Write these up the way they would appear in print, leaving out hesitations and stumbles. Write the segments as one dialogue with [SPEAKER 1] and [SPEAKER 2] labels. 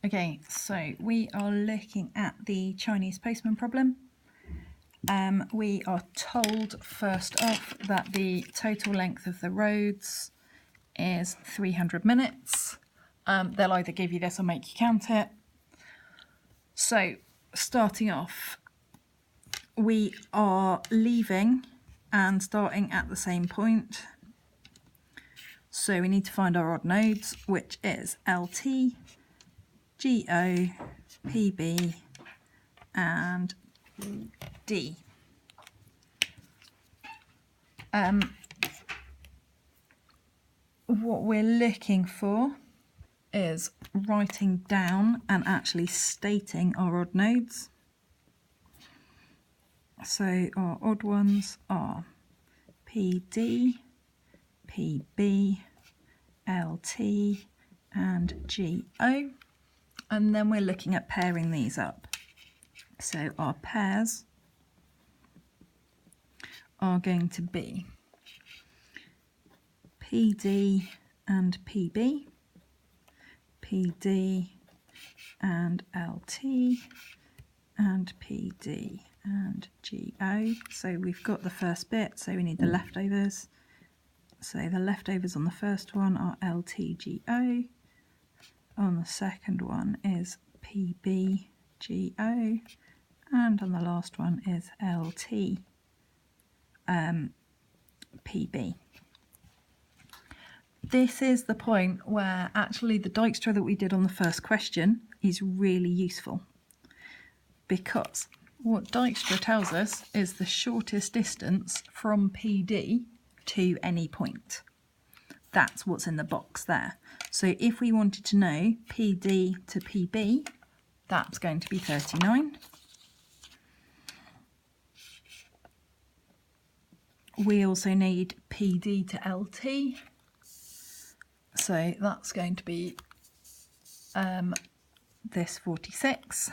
[SPEAKER 1] Okay, so we are looking at the Chinese postman problem. We are told first off that the total length of the roads is 300 minutes. They'll either give you this or make you count it. So starting off, we are leaving and starting at the same point. So we need to find our odd nodes, which is LT, GO, PB, and D. What we're looking for is writing down and actually stating our odd nodes. So our odd ones are PD, PB, LT, and GO. And then we're looking at pairing these up. So our pairs are going to be PD and PB, PD and LT, and PD and GO. So we've got the first bit, so we need the leftovers. So the leftovers on the first one are LTGO. On the second one is PBGO. And on the last one is LT PB. This is the point where actually the Dijkstra that we did on the first question is really useful, because what Dijkstra tells us is the shortest distance from PD to any point. That's what's in the box there. So if we wanted to know PD to PB, that's going to be 39. We also need PD to LT. So that's going to be this 46.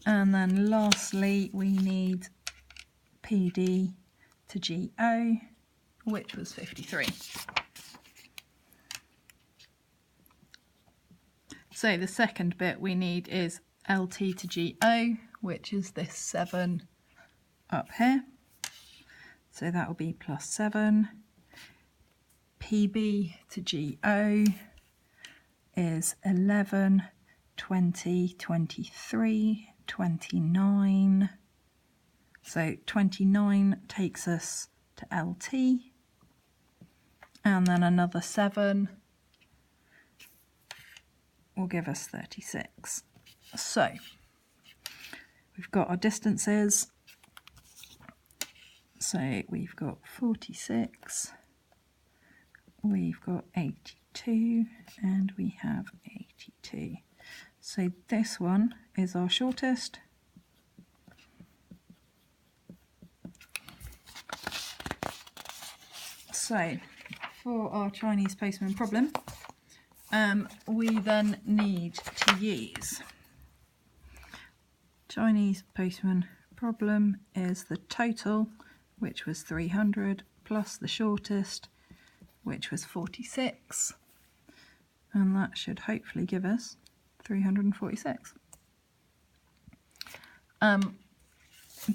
[SPEAKER 1] And then lastly, we need PD to GO, which was 53. So the second bit we need is LT to GO, which is this 7 up here. So that will be plus 7. PB to GO is 11, 20, 23, 29. So 29 takes us to LT. And then another 7 will give us 36. So we've got our distances. So we've got 46, we've got 82, and we have 82. So this one is our shortest. So for our Chinese postman problem, we then need to use Chinese postman problem is the total, which was 300, plus the shortest, which was 46. And that should hopefully give us 346.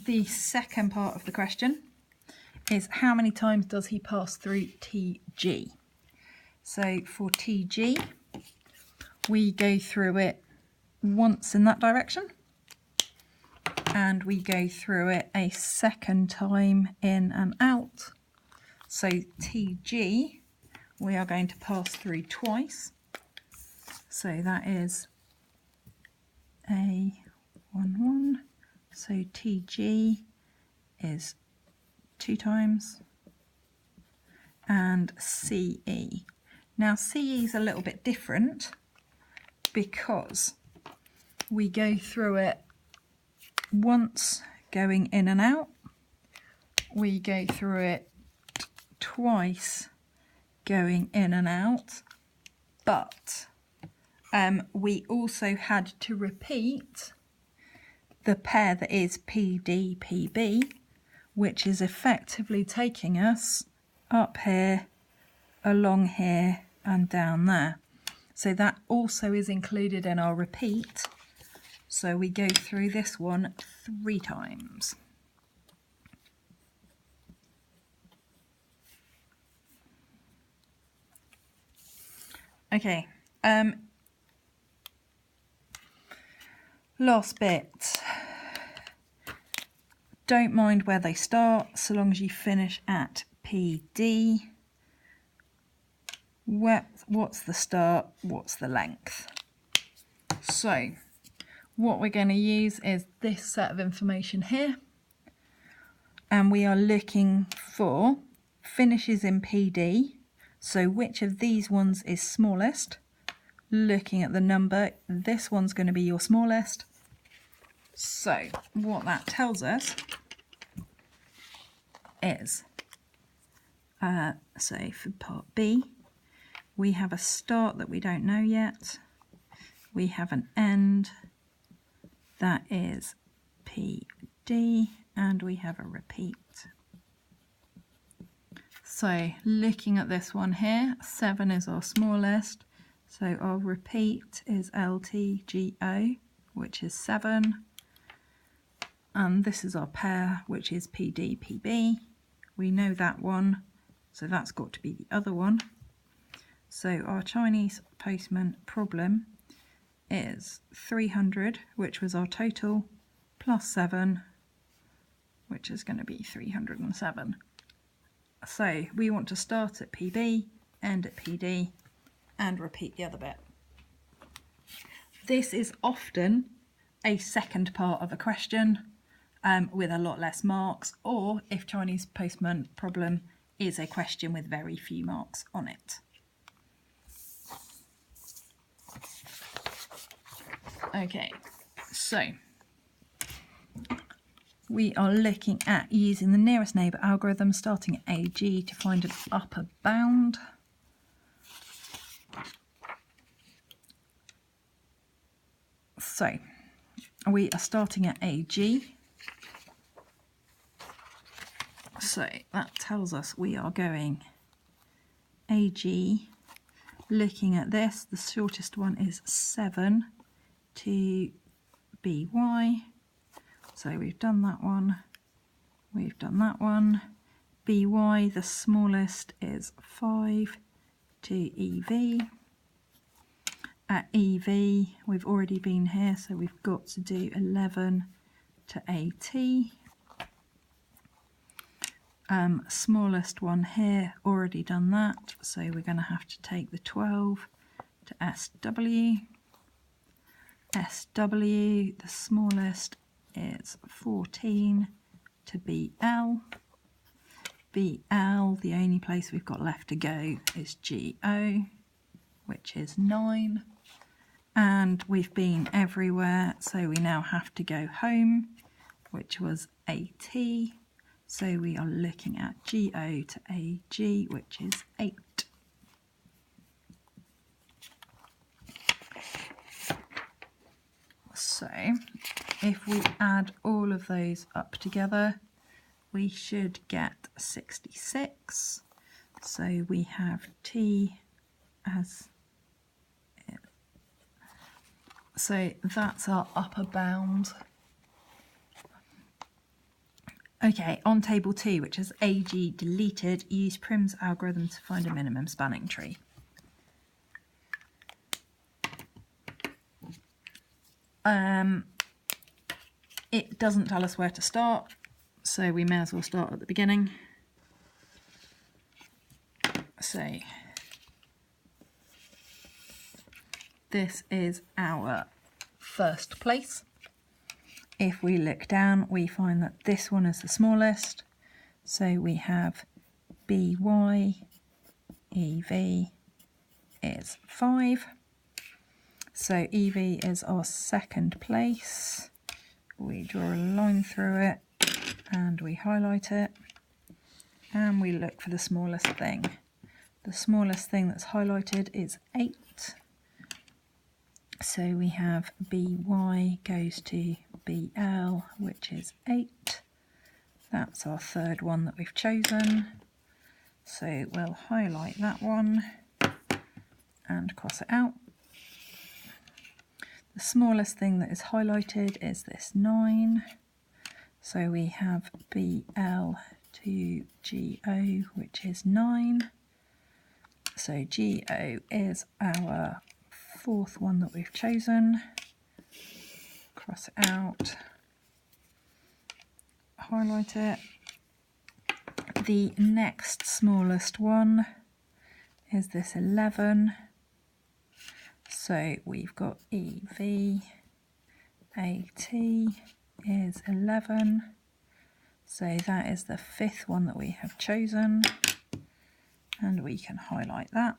[SPEAKER 1] The second part of the question is how many times does he pass through TG? So for TG, we go through it once in that direction, and we go through it a second time in and out. So TG, we are going to pass through twice. So that is A11. So TG is 2 times. And CE. Now CE is a little bit different because we go through it once going in and out, we go through it twice going in and out, but we also had to repeat the pair that is PD-PB, which is effectively taking us up here, along here, and down there. So that also is included in our repeat. So we go through this one 3 times. Okay, last bit. Don't mind where they start, so long as you finish at PD. What's the start? What's the length? So what we're going to use is this set of information here, and we are looking for finishes in PD. So which of these ones is smallest? Looking at the number, this one's going to be your smallest. So what that tells us is, so for part B, we have a start that we don't know yet. We have an end that is PD, and we have a repeat. So looking at this one here, 7 is our smallest. So our repeat is LTGO, which is 7. And this is our pair, which is PDPB. We know that one, so that's got to be the other one. So our Chinese postman problem is 300, which was our total, plus 7, which is going to be 307. So we want to start at PB, end at PD, and repeat the other bit. This is often a second part of a question with a lot less marks, or if Chinese postman problem is a question with very few marks on it. Okay, so we are looking at using the nearest neighbour algorithm, starting at AG to find an upper bound. So we are starting at AG. So that tells us we are going AG, looking at this, the shortest one is 7 to BY. So we've done that one, we've done that one. BY, the smallest, is 5 to EV. At EV, we've already been here, so we've got to do 11 to AT. Smallest one here, already done that, so we're going to have to take the 12 to SW. SW, the smallest, is 14 to BL. BL, the only place we've got left to go is GO, which is 9. And we've been everywhere, so we now have to go home, which was AT. So we are looking at GO to AG, which is 8. So if we add all of those up together, we should get 66. So we have T as, so that's our upper bound. Okay, on table 2, which is AG deleted, use Prim's algorithm to find a minimum spanning tree. It doesn't tell us where to start, so we may as well start at the beginning. So this is our first place. If we look down, we find that this one is the smallest. So we have BY, EV is 5. So EV is our second place. We draw a line through it and we highlight it. And we look for the smallest thing. The smallest thing that's highlighted is 8. So we have BY goes to BL, which is 8. That's our third one that we've chosen. So we'll highlight that one. and cross it out. The smallest thing that is highlighted is this 9. So we have BL to GO, which is 9. So GO is our fourth one that we've chosen. Cross it out, highlight it. The next smallest one is this 11. So we've got EV, AT is 11. So that is the fifth one that we have chosen. And we can highlight that.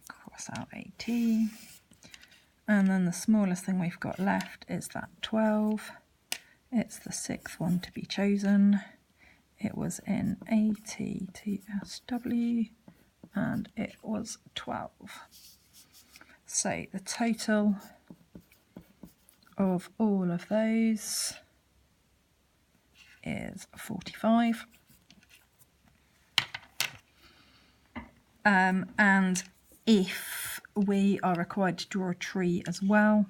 [SPEAKER 1] Cross out AT. And then the smallest thing we've got left is that 12. It's the sixth one to be chosen. It was in AT to SW and it was 12. So the total of all of those is 45. And if we are required to draw a tree as well,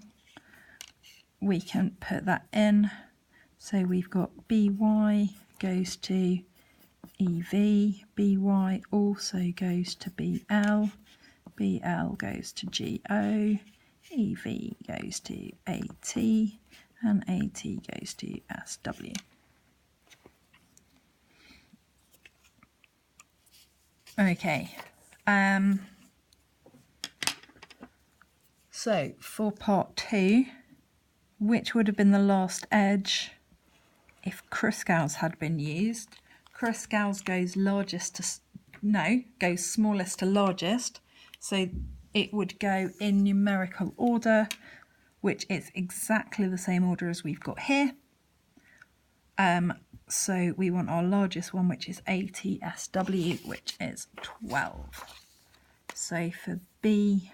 [SPEAKER 1] we can put that in. So we've got BY goes to EV, BY also goes to BL, BL goes to GO, EV goes to AT, and AT goes to SW. Okay. So for part 2, which would have been the last edge if Kruskals had been used? Kruskals goes goes smallest to largest. So it would go in numerical order, which is exactly the same order as we've got here. So we want our largest one, which is ATSW, which is 12. So for B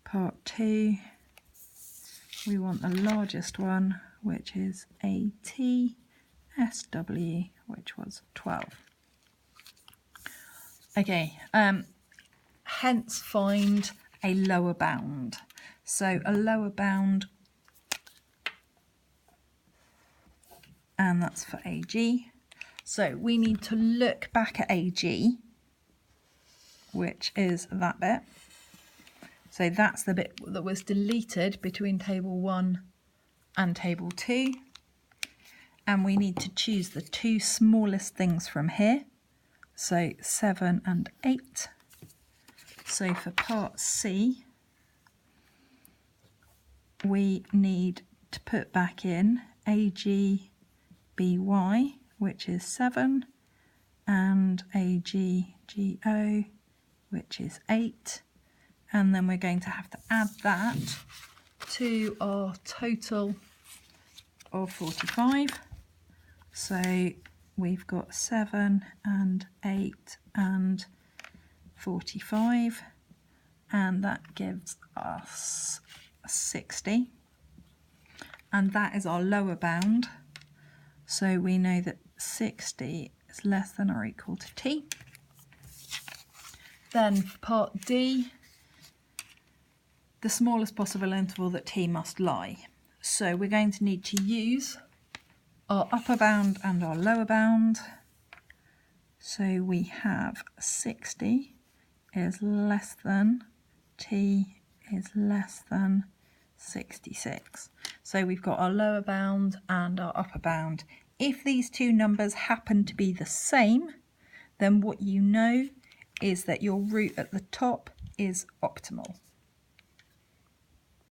[SPEAKER 1] part 2, we want the largest one, which is ATSW, which was 12. Okay, hence find a lower bound. So a lower bound, and that's for AG. So we need to look back at AG, which is that bit. So that's the bit that was deleted between table 1 and table 2. And we need to choose the two smallest things from here. So 7 and 8. So for part C, we need to put back in AG BY, which is 7, and AG GO, which is 8. And then we're going to have to add that to our total of 45. So we've got 7 and 8 and 45, and that gives us 60. And that is our lower bound. So we know that 60 is less than or equal to T. Then for part D, the smallest possible interval that T must lie. So we're going to need to use our upper bound and our lower bound. So we have 60 is less than, T is less than 66. So we've got our lower bound and our upper bound. If these two numbers happen to be the same, then what you know is that your root at the top is optimal.